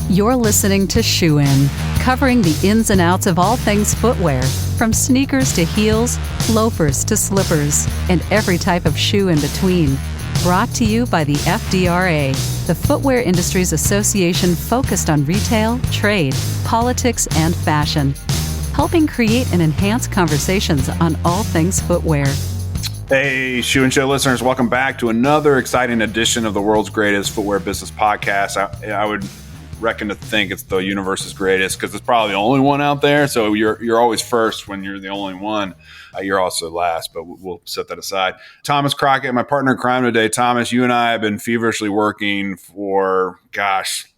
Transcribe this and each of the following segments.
You're listening to Shoe In, covering the ins and outs of all things footwear, from sneakers to heels, loafers to slippers, and every type of shoe in between. Brought to you by the FDRA, the Footwear Industries Association focused on retail, trade, politics, and fashion, helping create and enhance conversations on all things footwear. Hey, Shoe and Show listeners, welcome back to another exciting edition of the world's greatest footwear business podcast. I would reckon to think it's the universe's greatest because it's probably the only one out there. So you're always first when you're the only one. You're also last, but we'll set that aside. Thomas Crockett, my partner in crime today. Thomas, you and I have been feverishly working for,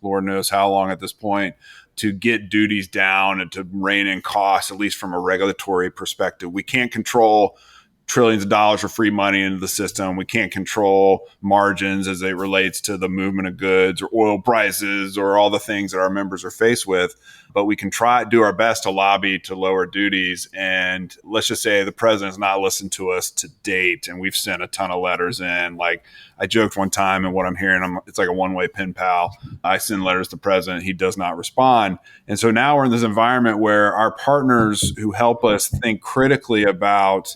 Lord knows how long at this point, to get duties down and to rein in costs, at least from a regulatory perspective. We can't control trillions of dollars of free money into the system. We can't control margins as it relates to the movement of goods or oil prices or all the things that our members are faced with. But we can do our best to lobby to lower duties. And let's just say the president's not listened to us to date. And we've sent a ton of letters in. Like I joked one time, and what I'm hearing, it's like a one-way pen pal. I send letters to the president. He does not respond. And so now we're in this environment where our partners who help us think critically about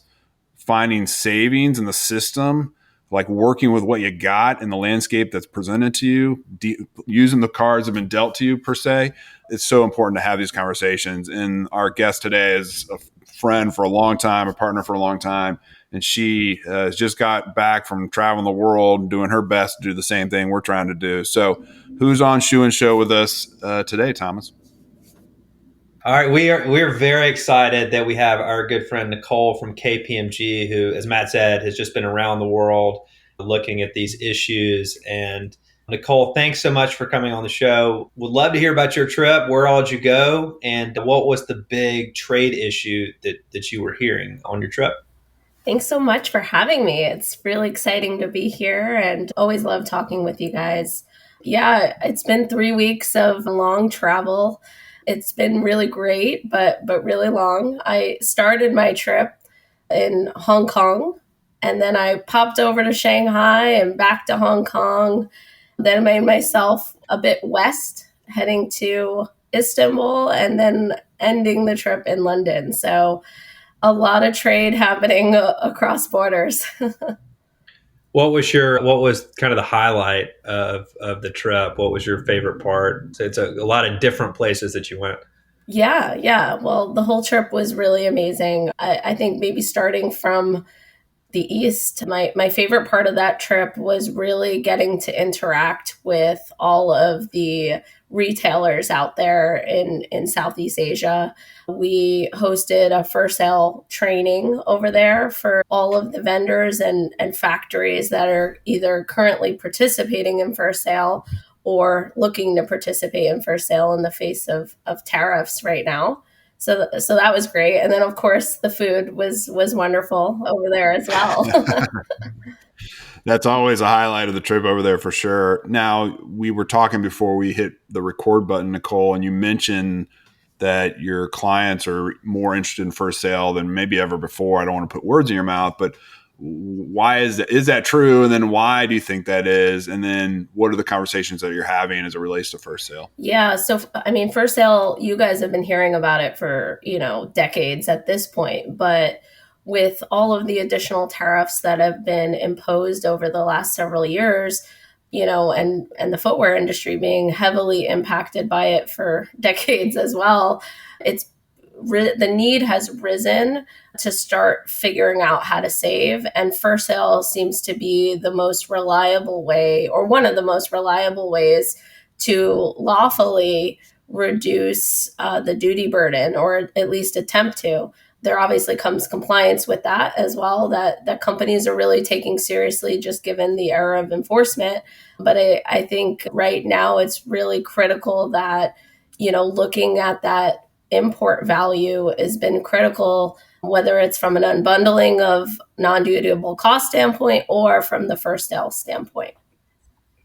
finding savings in the system, like working with what you got in the landscape that's presented to you, using the cards that have been dealt to you per se. It's so important to have these conversations. And our guest today is a friend for a long time, a partner for a long time. And she has just got back from traveling the world and doing her best to do the same thing we're trying to do. So who's on Shoe and Show with us today, Thomas? All right, we're very excited that we have our good friend Nicole from KPMG, who, as Matt said, has just been around the world looking at these issues. And Nicole, thanks so much for coming on the show. Would love to hear about your trip. Where all did you go? And what was the big trade issue that you were hearing on your trip? Thanks so much for having me. It's really exciting to be here and always love talking with you guys. Yeah, it's been 3 weeks of long travel. It's been really great, but really long. I started my trip in Hong Kong, and then I popped over to Shanghai and back to Hong Kong. Then I made myself a bit west, heading to Istanbul, and then ending the trip in London. So a lot of trade happening across borders. What was kind of the highlight of the trip? What was your favorite part? So it's a lot of different places that you went. Yeah. Well, the whole trip was really amazing. I think maybe starting from the East, my favorite part of that trip was really getting to interact with all of the retailers out there in Southeast Asia. We hosted a for sale training over there for all of the vendors and factories that are either currently participating in for sale or looking to participate in for sale in the face of tariffs right now. So that was great. And then, of course, the food was wonderful over there as well. That's always a highlight of the trip over there for sure. Now, we were talking before we hit the record button, Nicole, and you mentioned that your clients are more interested in for sale than maybe ever before. I don't want to put words in your mouth, but why is that? Is that true? And then why do you think that is? And then what are the conversations that you're having as it relates to for sale? Yeah. So, for sale, you guys have been hearing about it for, decades at this point, but with all of the additional tariffs that have been imposed over the last several years, and the footwear industry being heavily impacted by it for decades as well, the need has risen to start figuring out how to save. And for sale seems to be the most reliable way, or one of the most reliable ways, to lawfully reduce the duty burden, or at least attempt to. There obviously comes compliance with that as well, that companies are really taking seriously, just given the era of enforcement. But I think right now it's really critical that, looking at that import value has been critical, whether it's from an unbundling of non-dutiable cost standpoint or from the first sale standpoint.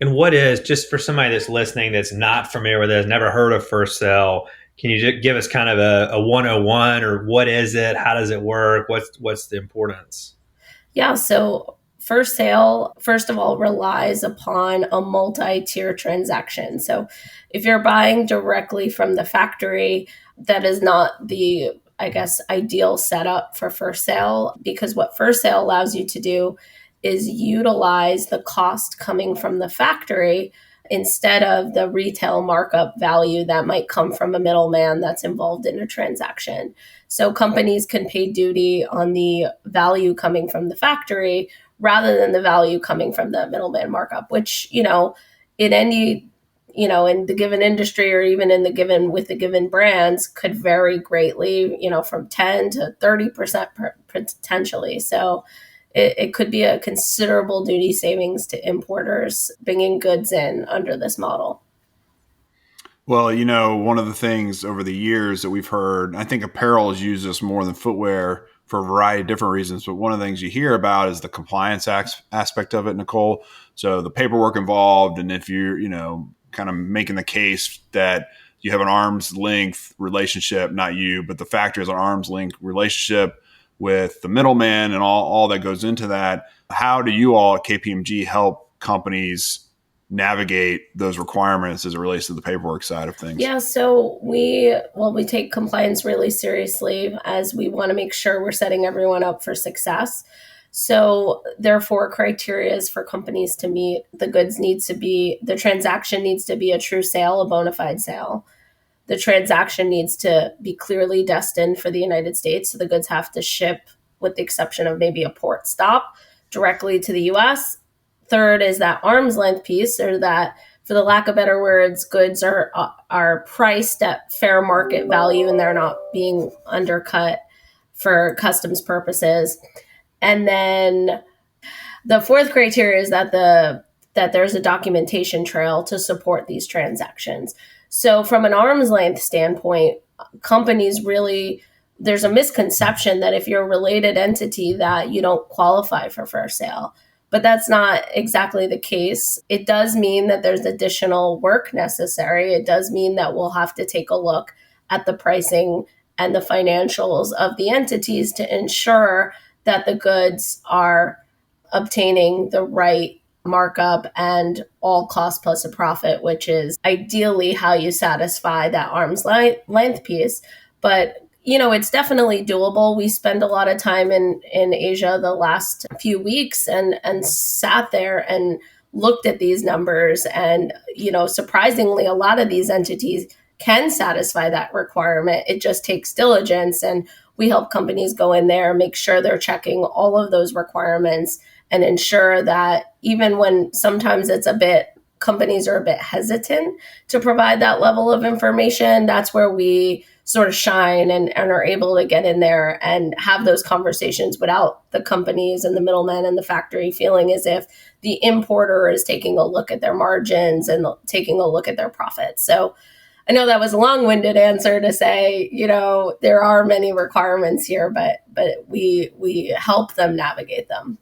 And what is, just for somebody that's listening that's not familiar with it, has never heard of first sale, can you just give us kind of a 101, or what is it? How does it work? What's the importance? Yeah, so for sale, first of all, relies upon a multi-tier transaction. So if you're buying directly from the factory, that is not the, I guess, ideal setup for first sale, because what first sale allows you to do is utilize the cost coming from the factory instead of the retail markup value that might come from a middleman that's involved in a transaction. So companies can pay duty on the value coming from the factory rather than the value coming from the middleman markup, which, in any, in the given industry or even in the given with the given brands could vary greatly, from 10 to 30% potentially. So it could be a considerable duty savings to importers bringing goods in under this model. Well, one of the things over the years that we've heard, I think apparel has used this more than footwear for a variety of different reasons. But one of the things you hear about is the compliance aspect of it, Nicole. So the paperwork involved, and if you're, kind of making the case that you have an arm's length relationship, not you, but the factory has an arm's length relationship with the middleman and all that goes into that. How do you all at KPMG help companies navigate those requirements as it relates to the paperwork side of things? Yeah, so we take compliance really seriously, as we want to make sure we're setting everyone up for success. So there are 4 criteria for companies to meet. The transaction needs to be a true sale, a bona fide sale. The transaction needs to be clearly destined for the United States. So the goods have to ship, with the exception of maybe a port stop, directly to the US. Third is that arm's length piece, or that, for the lack of better words, goods are priced at fair market value and they're not being undercut for customs purposes. And then the 4th criteria is that there's a documentation trail to support these transactions. So from an arm's length standpoint, companies really, there's a misconception that if you're a related entity that you don't qualify for first sale. But that's not exactly the case. It does mean that there's additional work necessary. It does mean that we'll have to take a look at the pricing and the financials of the entities to ensure that the goods are obtaining the right markup and all cost plus a profit, which is ideally how you satisfy that arm's length piece. But it's definitely doable. We spend a lot of time in Asia the last few weeks and sat there and looked at these numbers. And, surprisingly, a lot of these entities can satisfy that requirement. It just takes diligence. And we help companies go in there, make sure they're checking all of those requirements and ensure that even when sometimes companies are a bit hesitant to provide that level of information, that's where we sort of shine and are able to get in there and have those conversations without the companies and the middlemen and the factory feeling as if the importer is taking a look at their margins and taking a look at their profits. So I know that was a long-winded answer to say, there are many requirements here, but we help them navigate them.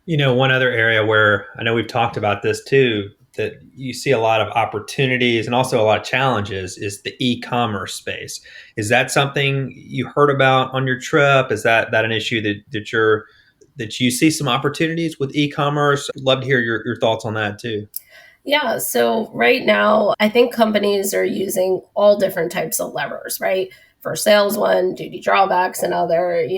One other area where I know we've talked about this too, that you see a lot of opportunities and also a lot of challenges, is the e-commerce space. Is that something you heard about on your trip? Is that an issue that you see some opportunities with e-commerce? I'd love to hear your thoughts on that too. Yeah. So right now, I think companies are using all different types of levers, right? For sales one, duty drawbacks, and other,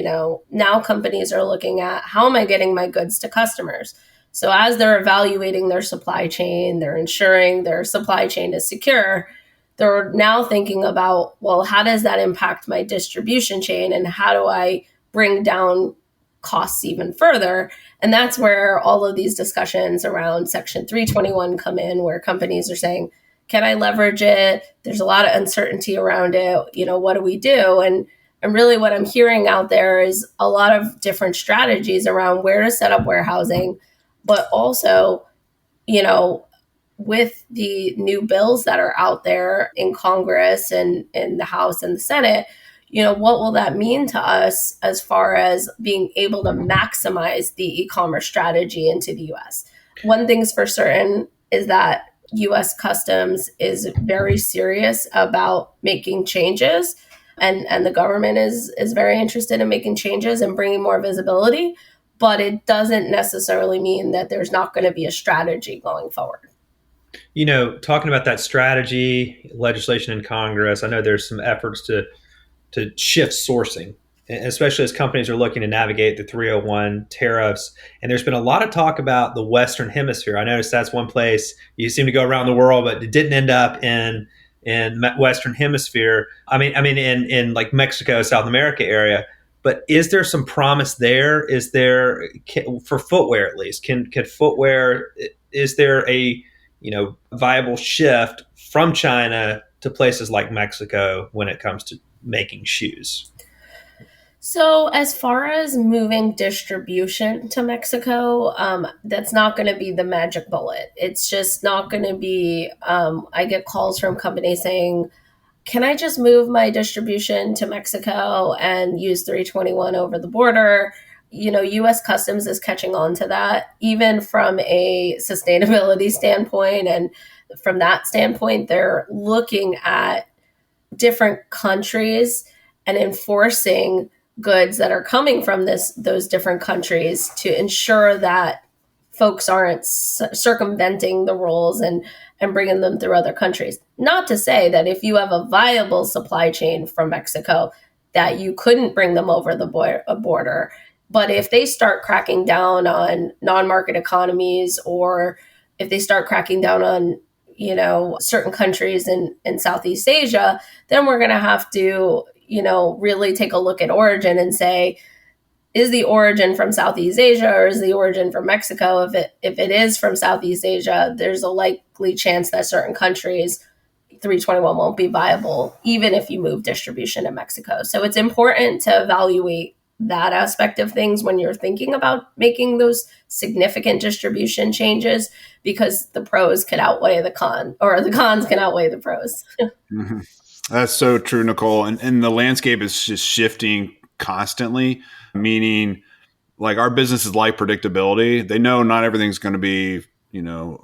now companies are looking at, how am I getting my goods to customers? So as they're evaluating their supply chain, they're ensuring their supply chain is secure. They're now thinking about, well, how does that impact my distribution chain? And how do I bring down costs even further? And that's where all of these discussions around Section 321 come in, where companies are saying, can I leverage it? There's a lot of uncertainty around it. What do we do? And really what I'm hearing out there is a lot of different strategies around where to set up warehousing, but also, with the new bills that are out there in Congress and in the House and the Senate, what will that mean to us as far as being able to maximize the e-commerce strategy into the US? One thing's for certain is that US Customs is very serious about making changes, and the government is very interested in making changes and bringing more visibility. but it doesn't necessarily mean that there's not going to be a strategy going forward. Talking about that strategy, legislation in Congress, I know there's some efforts to shift sourcing, especially as companies are looking to navigate the 301 tariffs. And there's been a lot of talk about the Western Hemisphere. I noticed that's one place you seem to go around the world, but it didn't end up in Western Hemisphere. I mean, in like Mexico, South America area. But is there some promise there? Is there, for footwear at least, can footwear, is there a viable shift from China to places like Mexico when it comes to making shoes? So as far as moving distribution to Mexico, that's not going to be the magic bullet. It's just not going to be, I get calls from companies saying, can I just move my distribution to Mexico and use 321 over the border? U.S. Customs is catching on to that, even from a sustainability standpoint. And from that standpoint, they're looking at different countries and enforcing goods that are coming from those different countries to ensure that folks aren't circumventing the rules and bringing them through other countries. Not to say that if you have a viable supply chain from Mexico, that you couldn't bring them over the border. But if they start cracking down on non-market economies, or if they start cracking down on certain countries in Southeast Asia, then we're going to have to really take a look at origin and say, is the origin from Southeast Asia or is the origin from Mexico? If it is from Southeast Asia, there's a likely chance that certain countries 321 won't be viable, even if you move distribution to Mexico. So it's important to evaluate that aspect of things when you're thinking about making those significant distribution changes, because the pros could outweigh the con, or the cons can outweigh the pros. Mm-hmm. That's so true, Nicole. And the landscape is just shifting constantly, meaning like our businesses like predictability. They know not everything's going to be,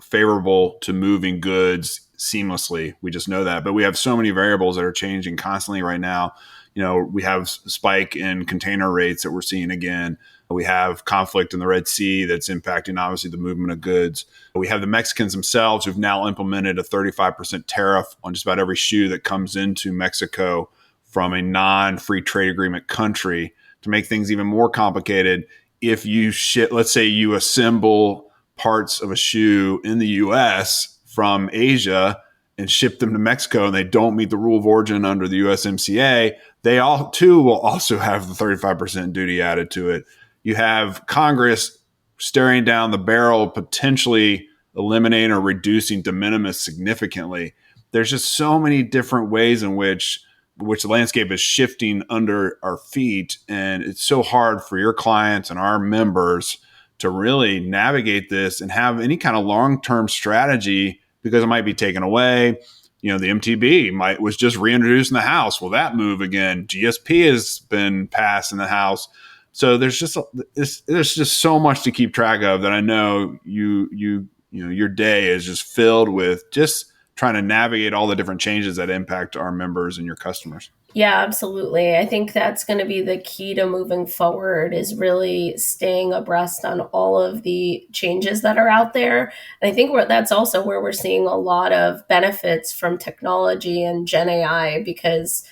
favorable to moving goods seamlessly. We just know that. But we have so many variables that are changing constantly right now. We have spike in container rates that we're seeing again. We have conflict in the Red Sea that's impacting, obviously, the movement of goods. We have the Mexicans themselves who've now implemented a 35% tariff on just about every shoe that comes into Mexico from a non-free trade agreement country to make things even more complicated. If you let's say you assemble parts of a shoe in the U.S. from Asia and ship them to Mexico and they don't meet the rule of origin under the USMCA, they all too will also have the 35% duty added to it. You have Congress staring down the barrel, potentially eliminating or reducing de minimis significantly. There's just so many different ways in which the landscape is shifting under our feet. And it's so hard for your clients and our members to really navigate this and have any kind of long-term strategy, because it might be taken away. The MTB was just reintroduced in the House. Will that move again? GSP has been passed in the House. So there's just so much to keep track of that I know your day is just filled with just trying to navigate all the different changes that impact our members and your customers. Yeah, absolutely. I think that's going to be the key to moving forward, is really staying abreast on all of the changes that are out there. And I think that's also where we're seeing a lot of benefits from technology and Gen AI, because,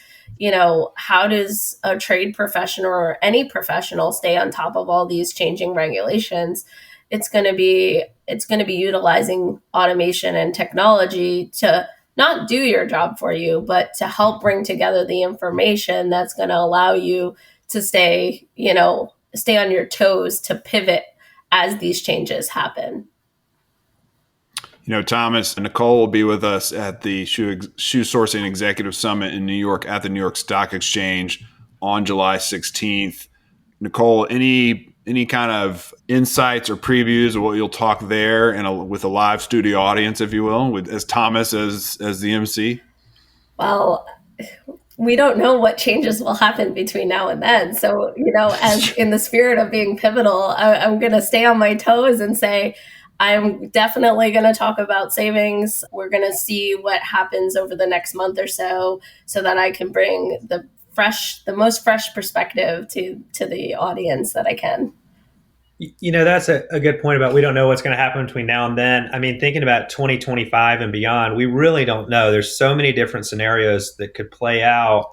how does a trade professional or any professional stay on top of all these changing regulations? It's going to be utilizing automation and technology to not do your job for you, but to help bring together the information that's going to allow you to stay on your toes, to pivot as these changes happen. Thomas and Nicole will be with us at the Shoe Sourcing Executive Summit in New York at the New York Stock Exchange on July 16th. Nicole, any kind of insights or previews of what you'll talk there and with a live studio audience, if you will, as Thomas as the MC? Well, we don't know what changes will happen between now and then. So, as in the spirit of being pivotal, I'm going to stay on my toes and say, I'm definitely going to talk about savings. We're going to see what happens over the next month or so that I can bring the most fresh perspective to the audience that I can. That's a good point about we don't know what's going to happen between now and then. I mean, thinking about 2025 and beyond, we really don't know. There's so many different scenarios that could play out.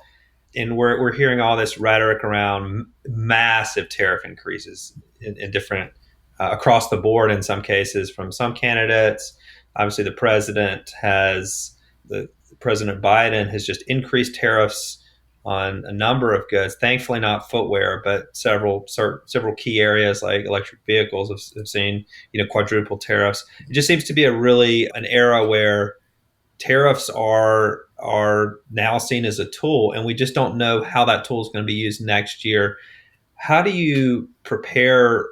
And we're hearing all this rhetoric around massive tariff increases in different across the board in some cases from some candidates. Obviously, the President Biden has just increased tariffs on a number of goods. Thankfully, not footwear, but several key areas like electric vehicles have seen quadruple tariffs. It just seems to be an era where tariffs are now seen as a tool, and we just don't know how that tool is going to be used next year. How do you prepare,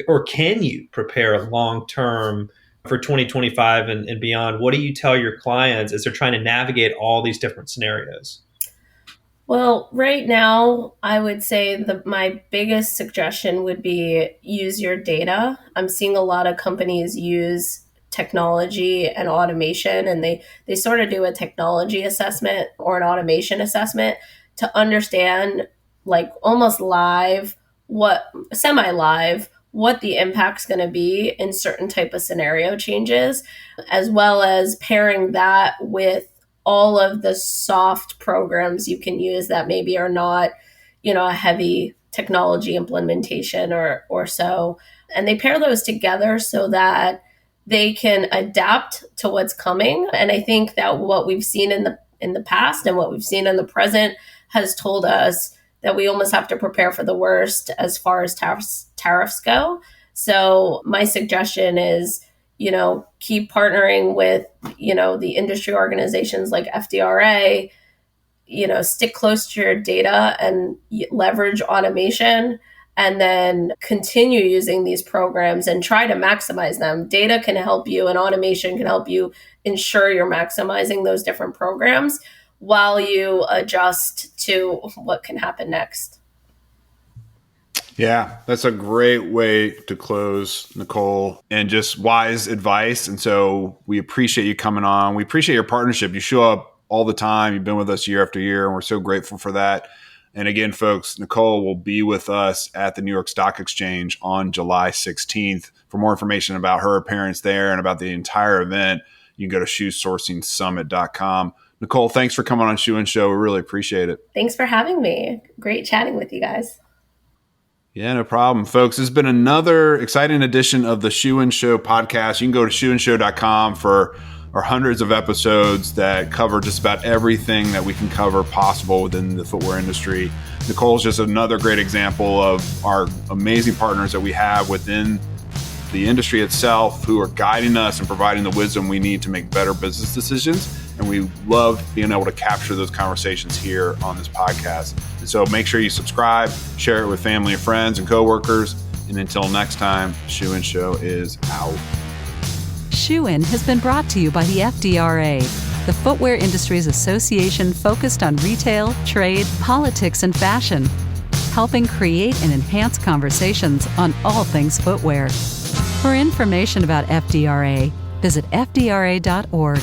or can you prepare long term for 2025 and beyond? What do you tell your clients as they're trying to navigate all these different scenarios? Well, right now, I would say my biggest suggestion would be use your data. I'm seeing a lot of companies use technology and automation, and they sort of do a technology assessment or an automation assessment to understand, like almost live, semi-live, what the impact's going to be in certain type of scenario changes, as well as pairing that with all of the soft programs you can use that maybe are not, a heavy technology implementation or so. And they pair those together so that they can adapt to what's coming. And I think that what we've seen in the past and what we've seen in the present has told us that we almost have to prepare for the worst as far as tariffs go. So my suggestion is, keep partnering with, the industry organizations like FDRA, stick close to your data and leverage automation, and then continue using these programs and try to maximize them. Data can help you and automation can help you ensure you're maximizing those different programs while you adjust to what can happen next. Yeah, that's a great way to close, Nicole, and just wise advice. And so we appreciate you coming on. We appreciate your partnership. You show up all the time. You've been with us year after year, and we're so grateful for that. And again, folks, Nicole will be with us at the New York Stock Exchange on July 16th. For more information about her appearance there and about the entire event, you can go to shoesourcingsummit.com. Nicole, thanks for coming on Shoe and Show. We really appreciate it. Thanks for having me. Great chatting with you guys. Yeah, no problem, folks. This has been another exciting edition of the Shoe and Show podcast. You can go to shoeandshow.com for our hundreds of episodes that cover just about everything that we can cover possible within the footwear industry. Nicole's just another great example of our amazing partners that we have within the industry itself who are guiding us and providing the wisdom we need to make better business decisions. And we love being able to capture those conversations here on this podcast. And so make sure you subscribe, share it with family and friends and coworkers. And until next time, Shoe and Show is out. Shoe In has been brought to you by the FDRA, the Footwear Industries Association focused on retail, trade, politics, and fashion, helping create and enhance conversations on all things footwear. For information about FDRA, visit fdra.org.